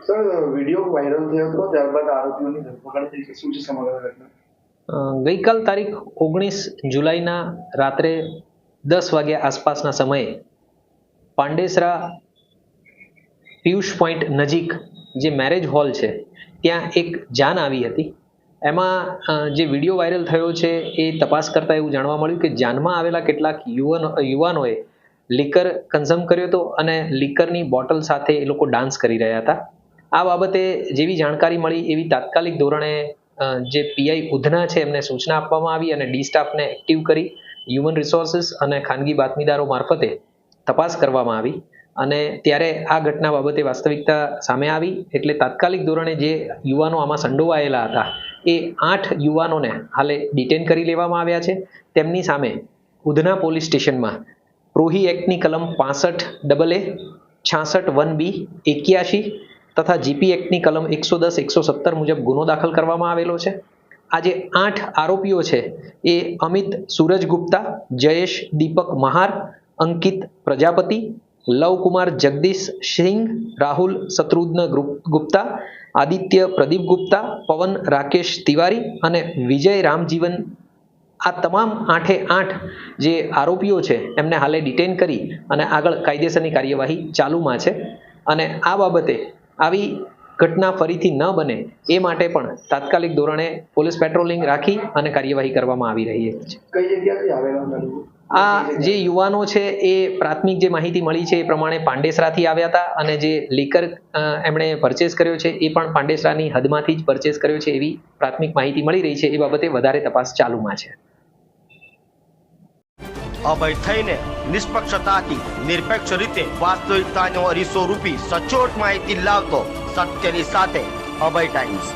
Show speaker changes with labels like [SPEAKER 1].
[SPEAKER 1] Sir video viral થયો હતો, ત્યારબાદ આરોપીઓની ધરપકડ થઈ છે. શું છે સમગ્ર ઘટના?
[SPEAKER 2] ગઈકાલ તારીખ 19 જુલાઈના રાત્રે 10 વાગ્યા આસપાસના સમયે પાંડેસરા પિયુષ પોઈન્ટ નજીક જે મેરેજ હોલ છે ત્યાં એક જાન આવી હતી. એમાં જે વિડીયો વાયરલ થયો છે એ તપાસ કરતાં એવું જાણવા મળ્યું કે જાનમાં આવેલા કેટલાક યુવાનોએ લીકર કન્ઝ્યુમ કર્યો હતો અને લીકરની બોટલ સાથે એ લોકો ડાન્સ કરી રહ્યા હતા. આ બાબતે જેવી જાણકારી મળી એવી તાત્કાલિક ધોરણે જે પીઆઈ ઉધના છે એમને સૂચના આપવામાં આવી અને ડી સ્ટાફને એક્ટિવ કરી હ્યુમન રિસોર્સિસ અને ખાનગી બાતમીદારો મારફતે તપાસ કરવામાં આવી અને ત્યારે આ ઘટના બાબતે વાસ્તવિકતા સામે આવી. એટલે તાત્કાલિક ધોરણે જે યુવાનો આમાં સંડોવાયેલા હતા એ 8 યુવાનોને હાલે ડિટેન કરી લેવામાં આવ્યા છે. તેમની સામે ઉધના પોલીસ સ્ટેશનમાં પ્રોહી એક્ટની કલમ 65AA, 66 1B, 81 તથા જીપી એક્ટની કલમ 110, 117 મુજબ ગુનો દાખલ કરવામાં આવેલો છે. આ જે 8 આરોપીઓ છે એ અમિત સૂરજ ગુપ્તા, જયેશ દીપક મહાર, અંકિત પ્રજાપતિ, લવકુમાર જગદીશ સિંઘ, રાહુલ શત્રુઘ્ન ગુપ્તા, આદિત્ય પ્રદીપ ગુપ્તા, પવન રાકેશ તિવારી અને વિજય રામજીવન, આ તમામ 8 જે આરોપીઓ છે એમને હાલે ડિટેન કરી અને આગળ કાયદેસરની કાર્યવાહી ચાલુમાં છે. અને આ બાબતે આવી ઘટના ફરીથી ન બને એ માટે પણ તાત્કાલિક ધોરણે પોલીસ પેટ્રોલિંગ રાખી અને કાર્યવાહી કરવામાં આવી રહી છે.
[SPEAKER 1] કઈ જગ્યાથી આવેલા?
[SPEAKER 2] આ જે યુવાનો છે એ પ્રાથમિક જે માહિતી મળી છે એ પ્રમાણે પાંડેસરાથી આવ્યા હતા અને જે લીકર એમણે પરચેસ કર્યો છે એ પણ પાંડેસરાની હદમાંથી જ પરચેસ કર્યો છે એવી પ્રાથમિક માહિતી મળી રહી છે. એ બાબતે વધારે તપાસ ચાલુમાં છે.
[SPEAKER 3] અભય થઈને નિષ્પક્ષતાથી નિરપેક્ષ રીતે વાસ્તવિકતાનો અરીસો રૂપી સચોટ માહિતી લાવતો સત્યની સાથે અભય ટાઈમ્સ.